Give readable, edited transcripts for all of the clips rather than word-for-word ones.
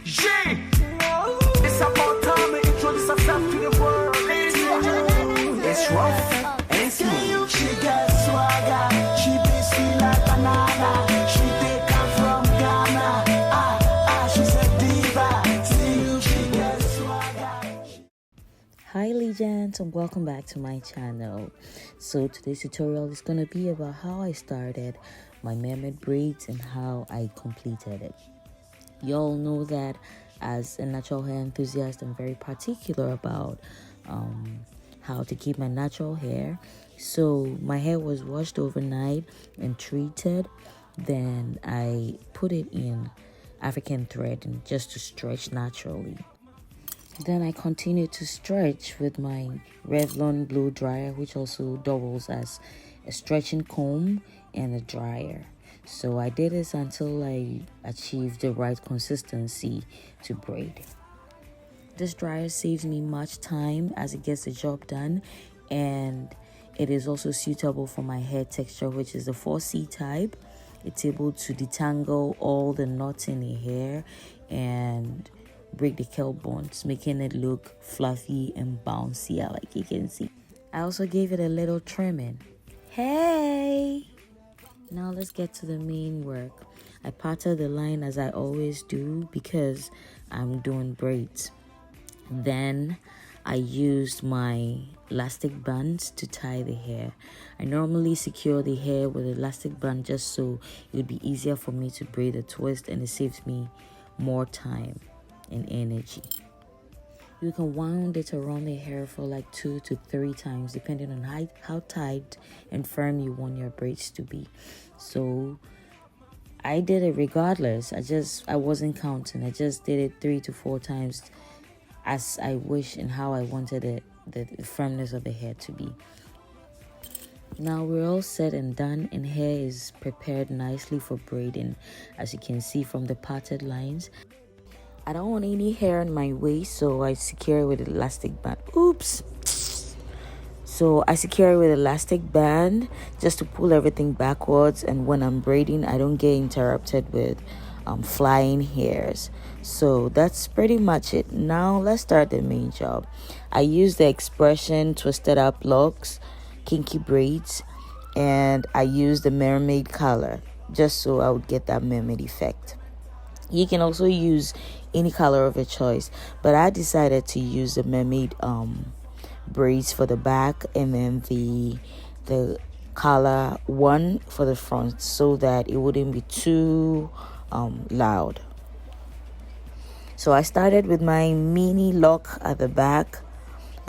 It's about time to introduce herself to the world. It's rough and smooth. She got swagger. She be sweet like banana. She take her from Ghana. She's a diva. See, she got swagger. Hi legends, and welcome back to my channel. So today's tutorial is going to be about how I started my mermaid braids and how I completed it. You all know that as a natural hair enthusiast, I'm very particular about how to keep my natural hair. So my hair was washed overnight and treated. Then I put it in African thread and just to stretch naturally. Then I continued to stretch with my Revlon blow dryer, which also doubles as a stretching comb and a dryer. So I did this until I achieved the right consistency to braid. This dryer saves me much time as it gets the job done, and it is also suitable for my hair texture, which is the 4C type. It's able to detangle all the knots in the hair and break the curl bonds, making it look fluffy and bouncy, like you can see. I also gave it a little trimming. Hey! Now let's get to the main work. I parted the line as I always do because I'm doing braids. Then I used my elastic bands to tie the hair. I normally secure the hair with an elastic band just so it would be easier for me to braid the twist, and it saves me more time and energy. You can wound it around the hair for like 2 to 3 times depending on how tight and firm you want your braids to be. So I did it regardless. I wasn't counting. I just did it 3 to 4 times as I wish and how I wanted it, the firmness of the hair to be. Now we're all set and done, and hair is prepared nicely for braiding, as you can see from the parted lines. I don't want any hair in my waist, so I secure it with an elastic band. Oops! So I secure it with an elastic band just to pull everything backwards, and when I'm braiding, I don't get interrupted with flying hairs. So that's pretty much it. Now let's start the main job. I use the Expression Twisted Up Locks Kinky Braids, and I use the mermaid color just so I would get that mermaid effect. You can also use any color of your choice, but I decided to use the mermaid braids for the back, and then the color one for the front, so that it wouldn't be too loud. So I started with my mini lock at the back,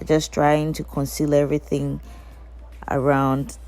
just trying to conceal everything around.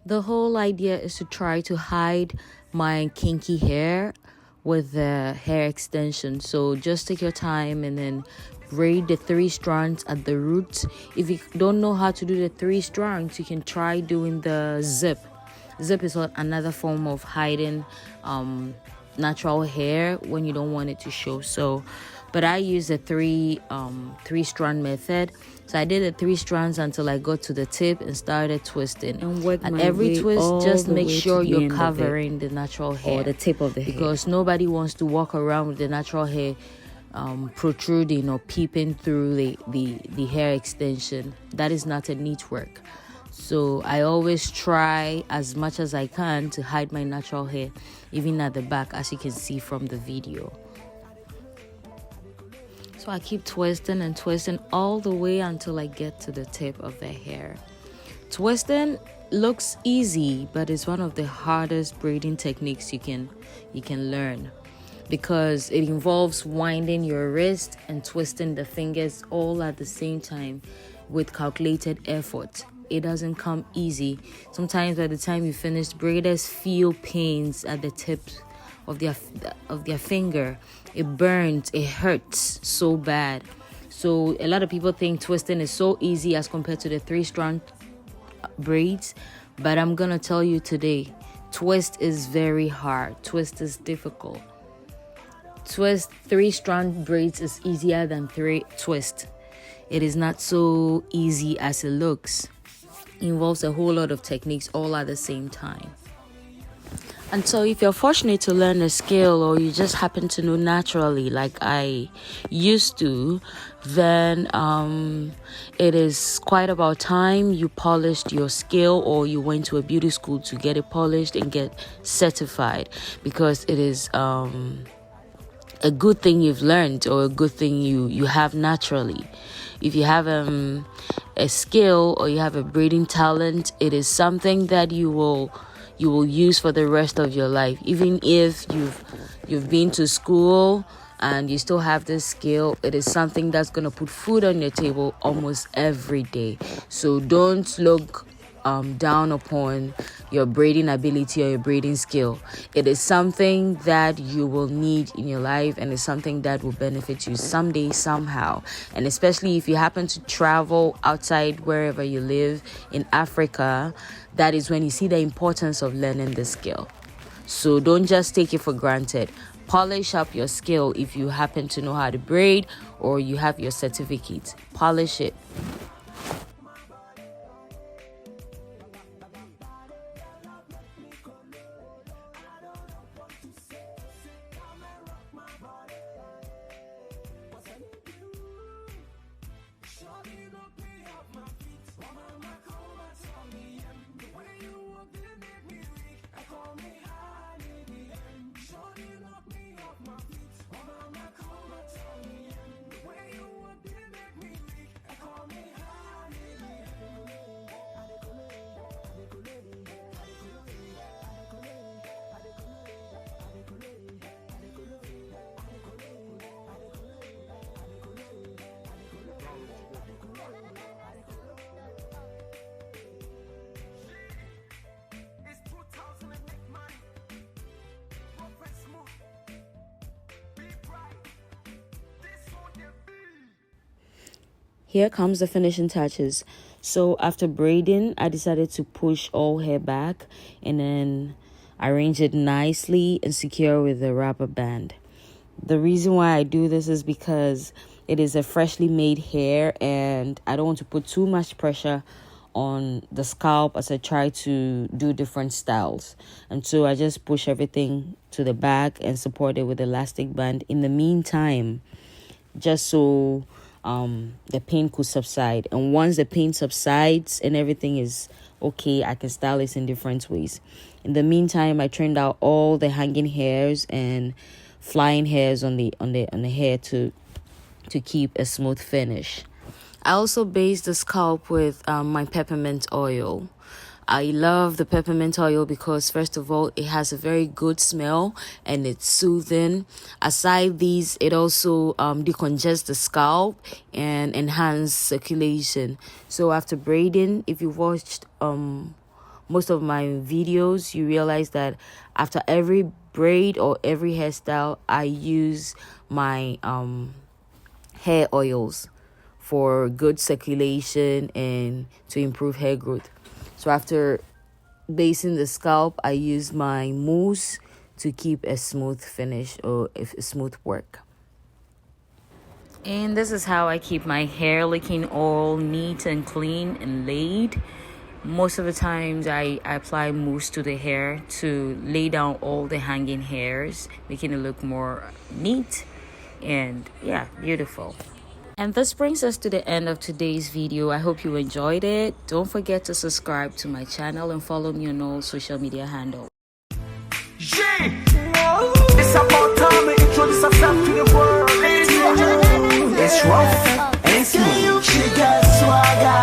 The whole idea is to try to hide my kinky hair with the hair extension. So just take your time and then braid the 3 strands at the roots. If you don't know how to do the 3 strands, you can try doing the zip. Zip is another form of hiding natural hair when you don't want it to show. So but I use the 3 strand method. So I did the 3 strands until I got to the tip and started twisting. And work at every twist, just make sure you're covering the natural hair or the tip of the hair, because nobody wants to walk around with the natural hair protruding or peeping through the hair extension. That is not a neat work. So I always try as much as I can to hide my natural hair, even at the back, as you can see from the video. So I keep twisting and twisting all the way until I get to the tip of the hair. Twisting looks easy, but it's one of the hardest braiding techniques you can learn, because it involves winding your wrist and twisting the fingers all at the same time with calculated effort. It doesn't come easy. Sometimes by the time you finish, braiders feel pains at the tips of their finger. It burns, it hurts so bad. So a lot of people think twisting is so easy as compared to the 3-strand braids, but I'm gonna tell you today, twist is very hard. Twist is difficult. Twist 3-strand braids is easier than 3 twist. It is not so easy as it looks. It involves a whole lot of techniques all at the same time. And so if you're fortunate to learn a skill, or you just happen to know naturally like I used to, then it is quite about time you polished your skill, or you went to a beauty school to get it polished and get certified, because it is a good thing you've learned, or a good thing you have naturally. If you have a skill, or you have a braiding talent, it is something that you will use for the rest of your life. Even if you've been to school and you still have this skill, it is something that's going to put food on your table almost every day. So don't look down upon your braiding ability or your braiding skill. It is something that you will need in your life, and it's something that will benefit you someday, somehow. And especially if you happen to travel outside wherever you live in Africa, that is when you see the importance of learning the skill. So don't just take it for granted. Polish up your skill. If you happen to know how to braid, or you have your certificate, polish it. Here comes the finishing touches. So after braiding, I decided to push all hair back and then arrange it nicely and secure with a rubber band. The reason why I do this is because it is a freshly made hair, and I don't want to put too much pressure on the scalp as I try to do different styles. And so I just push everything to the back and support it with elastic band in the meantime, just so the pain could subside. And once the pain subsides and everything is okay, I can style it in different ways. In the meantime, I trimmed out all the hanging hairs and flying hairs on the hair to keep a smooth finish. I also based the scalp with my peppermint oil. I love the peppermint oil because, first of all, it has a very good smell and it's soothing. Aside these, it also decongests the scalp and enhances circulation. So after braiding, if you watched most of my videos, you realize that after every braid or every hairstyle, I use my hair oils for good circulation and to improve hair growth. So after basing the scalp, I use my mousse to keep a smooth finish or a smooth work. And this is how I keep my hair looking all neat and clean and laid. Most of the times I apply mousse to the hair to lay down all the hanging hairs, making it look more neat and beautiful. And this brings us to the end of today's video. I hope you enjoyed it. Don't forget to subscribe to my channel and follow me on all social media handles. It's about time to introduce herself to the world. It's rough and smooth. She got swagger.